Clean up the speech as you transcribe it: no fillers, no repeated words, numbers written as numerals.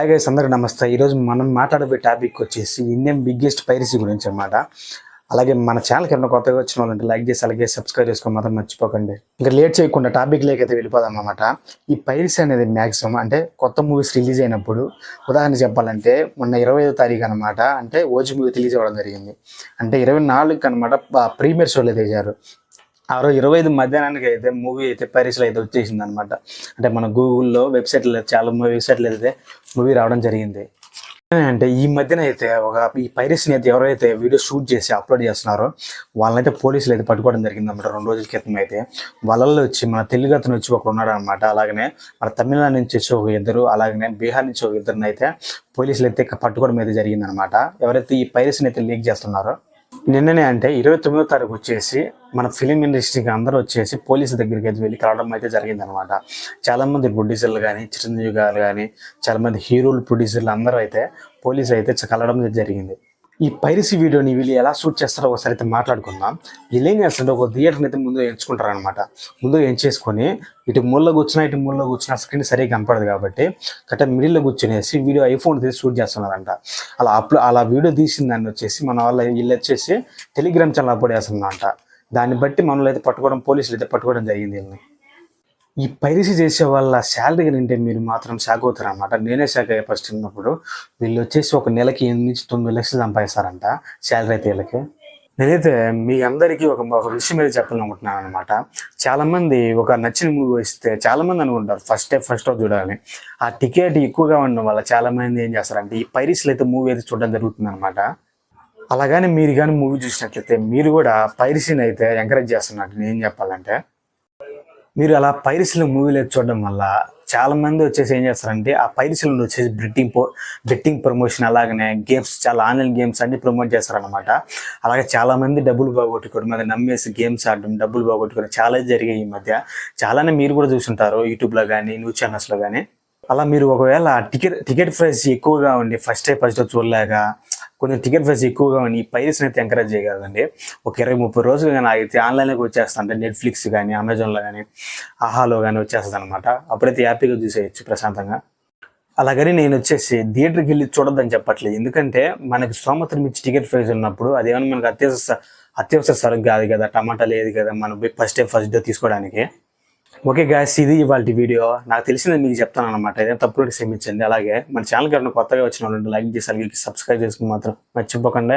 Hi guys, అందరికీ నమస్తే. ఈరోజు మనం మాట్లాడబోయే టాపిక్ వచ్చేసి ఇండియన్ బిగ్గెస్ట్ పైరసీ గురించి అన్నమాట. అలాగే మన ఛానల్కి ఏమైనా కొత్తగా వచ్చిన వాళ్ళంటే లైక్ చేసి అలాగే సబ్స్క్రైబ్ చేసుకో మాత్రం మర్చిపోకండి. ఇంకా లేట్ చేయకుండా టాపిక్ లేకైతే వెళ్ళిపోదాం అన్నమాట. ఈ పైరసీ అనేది మ్యాక్సిమం అంటే కొత్త మూవీస్ రిలీజ్ అయినప్పుడు, ఉదాహరణ చెప్పాలంటే మొన్న 25వ తారీఖు అనమాట, అంటే ఓజీ మూవీ రిలీజ్ అవ్వడం జరిగింది. అంటే 24కి అనమాట ప్రీమియర్ షోలో తెచ్చారు. ఆ రోజు 25 మధ్యాహ్నానికి అయితే మూవీ అయితే పైరసీలో అయితే వచ్చేసింది అనమాట. అంటే మన గూగుల్లో వెబ్సైట్లో చాలా వెబ్సైట్లు అయితే మూవీ రావడం జరిగింది. అంటే ఈ మధ్యన అయితే ఈ పైరసీని అయితే ఎవరైతే వీడియో షూట్ చేసి అప్లోడ్ చేస్తున్నారో వాళ్ళనైతే పోలీసులు అయితే పట్టుకోవడం జరిగింది అనమాట. 2 రోజుల క్రితం అయితే వాళ్ళల్లో వచ్చి మన తెలుగు అతను వచ్చి ఒకరు ఉన్నాడు అనమాట. అలాగనే మన తమిళనాడు నుంచి వచ్చి ఒక ఇద్దరు, అలాగనే బీహార్ నుంచి ఒక ఇద్దరిని అయితే పోలీసులు అయితే పట్టుకోవడం అయితే జరిగింది అనమాట. ఎవరైతే ఈ పైరసీని అయితే లీక్ చేస్తున్నారో నిన్ననే అంటే 29వ తారీఖు వచ్చేసి మన ఫిలిం ఇండస్ట్రీకి అందరూ వచ్చేసి పోలీసు దగ్గరికి అయితే వెళ్ళి కలవడం అయితే జరిగిందనమాట. చాలామంది ప్రొడ్యూసర్లు కానీ, చిరంజీవి గారు కానీ, చాలామంది హీరోలు ప్రొడ్యూసర్లు అందరూ అయితే పోలీసు అయితే కలవడం జరిగింది. ఈ పైరసీ వీడియోని వీళ్ళు ఎలా షూట్ చేస్తారో ఒకసారి అయితే మాట్లాడుకుందాం. వీళ్ళు ఏం చేస్తుంటే ఒక థియేటర్ని అయితే ముందు ఎంచుకుంటారు అనమాట. ముందు ఎంచేసుకొని ఇటు మూలలో కూర్చున్న స్క్రీన్ సరిగ్గా కనపడదు కాబట్టి కరెక్ట్ మిడిల్లో కూర్చునేసి వీడియో ఐఫోన్ తీసి షూట్ చేస్తున్నారంట. అలా వీడియో తీసిన దాన్ని వచ్చేసి మన వీళ్ళు వచ్చేసి టెలిగ్రామ్ ఛానల్ అప్లోడ్ చేస్తున్నారంట. దాన్ని బట్టి మనలో అయితే పోలీసులు అయితే పట్టుకోవడం జరిగింది వీళ్ళని. ఈ పైరసీ చేసే వాళ్ళ శాలరీ అంటే మీరు మాత్రం షాక్ అవుతారు అనమాట. నేనే షాక్ అయ్యే ఫస్ట్ ఉన్నప్పుడు. వీళ్ళు వచ్చేసి ఒక నెలకి 8 నుంచి 9 లక్షలు సంపాదిస్తారంట శాలరీ అయితే వీళ్ళకి. నేనైతే మీ అందరికీ ఒక విషయం అయితే చెప్పాలనుకుంటున్నాను అనమాట. చాలామంది ఒక నచ్చిన మూవీ వస్తే చాలామంది అనుకుంటారు ఫస్ట్ రోజు చూడాలని. ఆ టికెట్ ఎక్కువగా ఉండడం వల్ల చాలామంది ఏం చేస్తారంటే ఈ పైరసీలు అయితే మూవీ అయితే చూడడం జరుగుతుంది అనమాట. అలాగని మీరు కానీ మూవీ చూసినట్లయితే మీరు కూడా పైరసీని అయితే ఎంకరేజ్ చేస్తున్నట్టు నేను చెప్పాలంటే, మీరు అలా పైరసీలో మూవీలు చూడడం వల్ల చాలామంది వచ్చేసి ఏం చేస్తారంటే ఆ పైరసీలో వచ్చేసి బెట్టింగ్ ప్రమోషన్, అలాగనే గేమ్స్, చాలా ఆన్లైన్ గేమ్స్ అన్ని ప్రమోట్ చేస్తారనమాట. అలాగే చాలామంది డబ్బులు బాగొట్టుకోవడం, అది నమ్మేసి గేమ్స్ ఆడడం, డబ్బులు బాగొట్టుకోవడం చాలా జరిగాయి ఈ మధ్య. చాలానే మీరు కూడా చూసుంటారు యూట్యూబ్లో కానీ, న్యూస్ ఛానల్స్లో కానీ. అలా మీరు ఒకవేళ టికెట్ ప్రైస్ ఎక్కువగా ఉండి ఫస్ట్ చూడలేక కొంచెం టికెట్ ప్రైస్ ఎక్కువగా ఉండి ఈ పైరసీని అయితే ఎంకరేజ్ చేయగలదండి. ఒక 20-30 రోజులు కానీ ఆగితే ఆన్లైన్లోకి వచ్చేస్తా, అంటే నెట్ఫ్లిక్స్ కానీ, అమెజాన్లో కానీ, ఆహాలో కానీ వచ్చేస్తుంది అనమాట. అప్పుడైతే హ్యాపీగా చూసేయచ్చు ప్రశాంతంగా. అలాగని నేను వచ్చేసి థియేటర్కి వెళ్ళి చూడొద్దని చెప్పట్లేదు. ఎందుకంటే మనకి స్తోమతను మించి టికెట్ ప్రైస్ ఉన్నప్పుడు అదేమన్నా మనకు అత్యవసర సరుకు కాదు కదా, టమాటా లేదు కదా మనం ఫస్ట్ డే తీసుకోవడానికి. ఓకే గాయ్స్, ఇది ఇవాళ వీడియో. నాకు తెలిసింది మీకు చెప్తాను అనమాట. ఏదైనా తప్పులు క్షమించండి. అలాగే మన ఛానల్కి ఎవరైనా కొత్తగా వచ్చిన వాళ్ళు లైక్ చేసి అలాగే సబ్స్క్రైబ్ చేసుకుని మాత్రం మర్చిపోకండి.